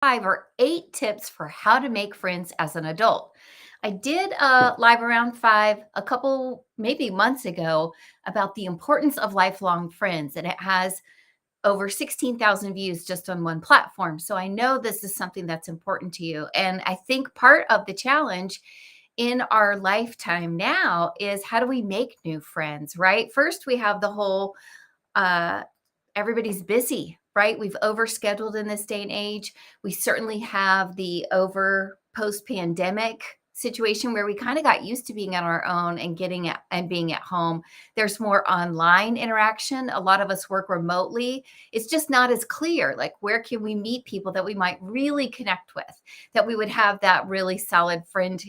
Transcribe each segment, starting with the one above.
5 or 8 tips for how to make friends as an adult. I did a live around 5 a couple maybe months ago about the importance of lifelong friends, and it has over 16,000 views just on one platform. So I know this is something that's important to you. And I think part of the challenge in our lifetime now is how do we make new friends, right? First, we have the whole uh, everybody's busy, right? We've overscheduled in this day and age. We certainly have the over post pandemic situation where we kind of got used to being on our own and getting at, and being at home. There's more online interaction. A lot of us work remotely. It's just not as clear. Like, where can we meet people that we might really connect with, that we would have that really solid friend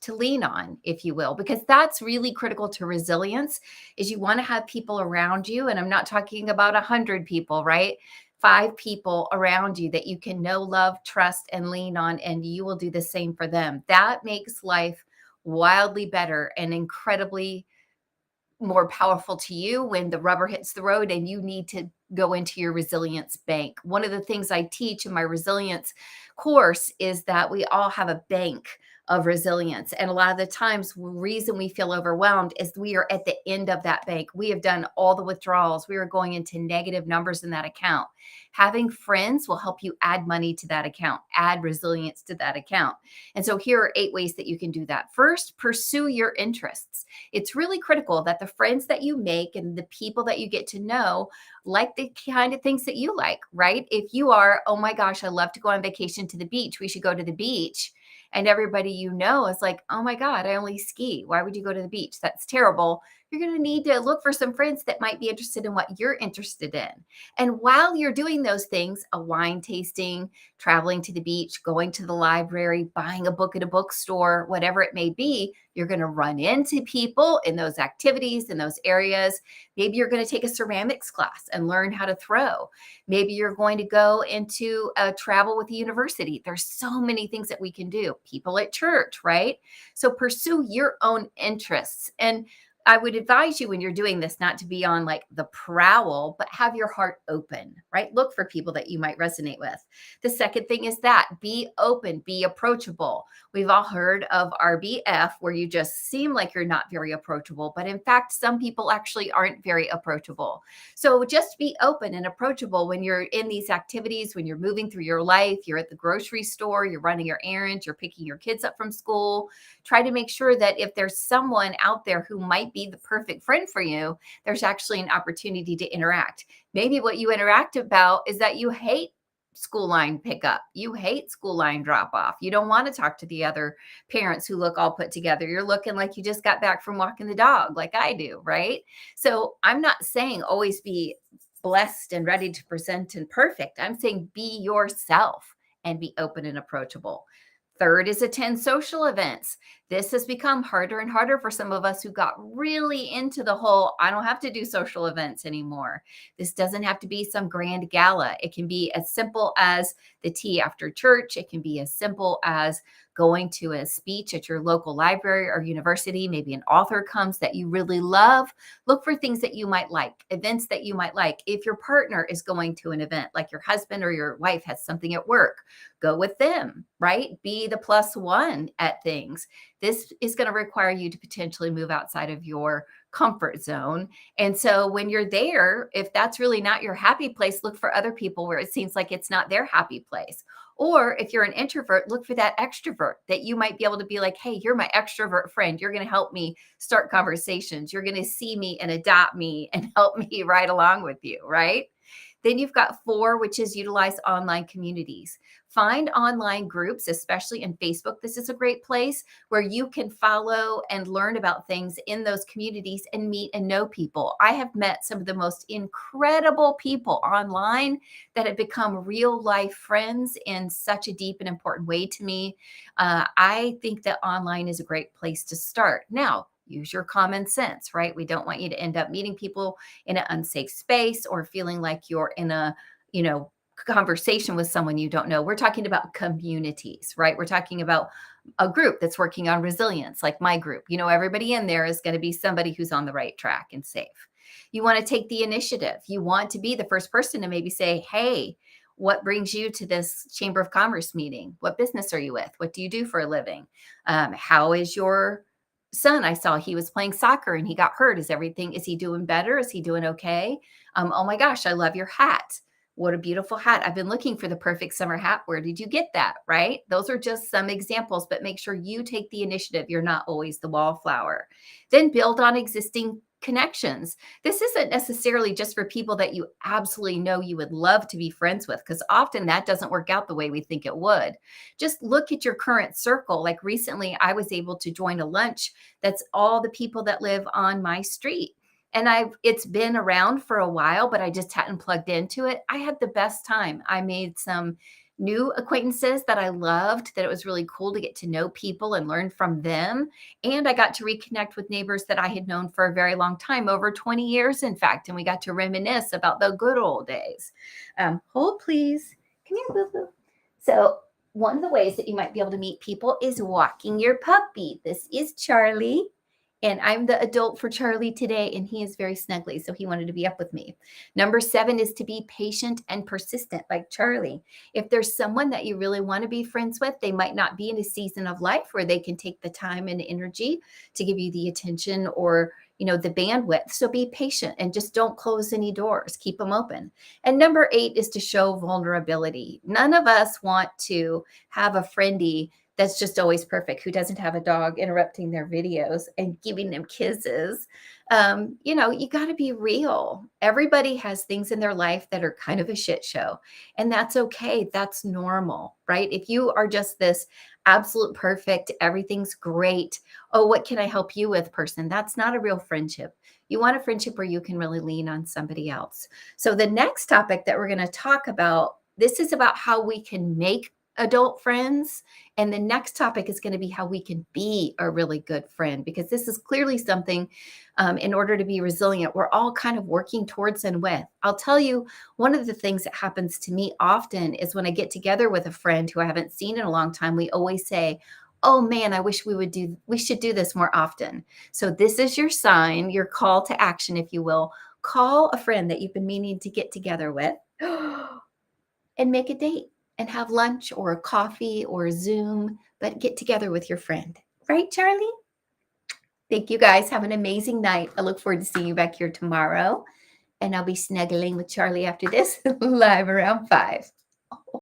to lean on, if you will, because that's really critical to resilience is you want to have people around you. And I'm not talking about 100 people, right? 5 people around you that you can know, love, trust, and lean on, and you will do the same for them. That makes life wildly better and incredibly more powerful to you when the rubber hits the road and you need to go into your resilience bank. One of the things I teach in my resilience course is that we all have a bank of resilience. And a lot of the times, the reason we feel overwhelmed is we are at the end of that bank. We have done all the withdrawals. We are going into negative numbers in that account. Having friends will help you add money to that account, add resilience to that account. And so here are 8 ways that you can do that. First, pursue your interests. It's really critical that the friends that you make and the people that you get to know like the kind of things that you like, right? If you are, oh my gosh, I love to go on vacation to the beach, we should go to the beach. And everybody you know is like, oh my God, I only ski. Why would you go to the beach? That's terrible. You're going to need to look for some friends that might be interested in what you're interested in. And while you're doing those things, a wine tasting, traveling to the beach, going to the library, buying a book at a bookstore, whatever it may be, you're going to run into people in those activities, in those areas. Maybe you're going to take a ceramics class and learn how to throw. Maybe you're going to go into a travel with the university. There's so many things that we can do. People at church, right? So pursue your own interests. And I would advise you when you're doing this not to be on like the prowl, but have your heart open, right? Look for people that you might resonate with. The second thing is that be open, be approachable. We've all heard of RBF, where you just seem like you're not very approachable, but in fact, some people actually aren't very approachable. So just be open and approachable when you're in these activities, when you're moving through your life, you're at the grocery store, you're running your errands, you're picking your kids up from school. Try to make sure that if there's someone out there who might be the perfect friend for you, there's actually an opportunity to interact. Maybe what you interact about is that you hate school line pickup. You hate school line drop off. You don't want to talk to the other parents who look all put together. You're looking like you just got back from walking the dog, like I do, right? So I'm not saying always be blessed and ready to present and perfect. I'm saying be yourself and be open and approachable. Third is attend social events. This has become harder and harder for some of us who got really into the whole, I don't have to do social events anymore. This doesn't have to be some grand gala. It can be as simple as the tea after church. It can be as simple as going to a speech at your local library or university. Maybe an author comes that you really love. Look for things that you might like, events that you might like. If your partner is going to an event, like your husband or your wife has something at work, go with them, right? Be the plus one at things. This is going to require you to potentially move outside of your comfort zone. And so when you're there, if that's really not your happy place, look for other people where it seems like it's not their happy place. Or if you're an introvert, look for that extrovert that you might be able to be like, hey, you're my extrovert friend. You're going to help me start conversations. You're going to see me and adopt me and help me ride along with you, right? Then you've got 4, which is utilize online communities. Find online groups, especially in Facebook. This is a great place where you can follow and learn about things in those communities and meet and know people. I have met some of the most incredible people online that have become real life friends in such a deep and important way to me. I think that online is a great place to start. Now, use your common sense, right? We don't want you to end up meeting people in an unsafe space or feeling like you're in a, conversation with someone you don't know. We're talking about communities, right? We're talking about a group that's working on resilience, like my group. Everybody in there is going to be somebody who's on the right track and safe. You want to take the initiative. You want to be the first person to maybe say, hey, What brings you to this Chamber of Commerce meeting? What business are you with? What do you do for a living? How is your son? I saw he was playing soccer and he got hurt. Is he doing better? Is he doing okay? Oh my gosh, I love your hat. What a beautiful hat. I've been looking for the perfect summer hat. Where did you get that? Right? Those are just some examples, but make sure you take the initiative. You're not always the wallflower. Then build on existing connections. This isn't necessarily just for people that you absolutely know you would love to be friends with, because often that doesn't work out the way we think it would. Just look at your current circle. Like recently, I was able to join a lunch that's all the people that live on my street. And it's been around for a while, but I just hadn't plugged into it. I had the best time. I made some new acquaintances that I loved, that it was really cool to get to know people and learn from them. And I got to reconnect with neighbors that I had known for a very long time, over 20 years, in fact. And we got to reminisce about the good old days. Hold, please. Come here, boo boo. So, one of the ways that you might be able to meet people is walking your puppy. This is Charlie. And I'm the adult for Charlie today, and he is very snuggly, so he wanted to be up with me. Number 7 is to be patient and persistent, like Charlie. If there's someone that you really want to be friends with, they might not be in a season of life where they can take the time and energy to give you the attention or the bandwidth. So be patient and just don't close any doors. Keep them open. And number 8 is to show vulnerability. None of us want to have a friendie that's just always perfect, who doesn't have a dog interrupting their videos and giving them kisses. You got to be real. Everybody has things in their life that are kind of a shit show, and that's okay. That's normal, right? If you are just this absolute perfect, everything's great, oh, what can I help you with person? That's not a real friendship. You want a friendship where you can really lean on somebody else. So the next topic that we're going to talk about, this is about how we can make adult friends. And the next topic is going to be how we can be a really good friend, because this is clearly something, in order to be resilient, we're all kind of working towards and with. I'll tell you, one of the things that happens to me often is when I get together with a friend who I haven't seen in a long time, we always say, oh man, I wish we should do this more often. So this is your sign, your call to action, if you will. Call a friend that you've been meaning to get together with and make a date and have lunch or a coffee or a Zoom, but get together with your friend. Right, Charlie? Thank you guys. Have an amazing night. I look forward to seeing you back here tomorrow. And I'll be snuggling with Charlie after this live around 5.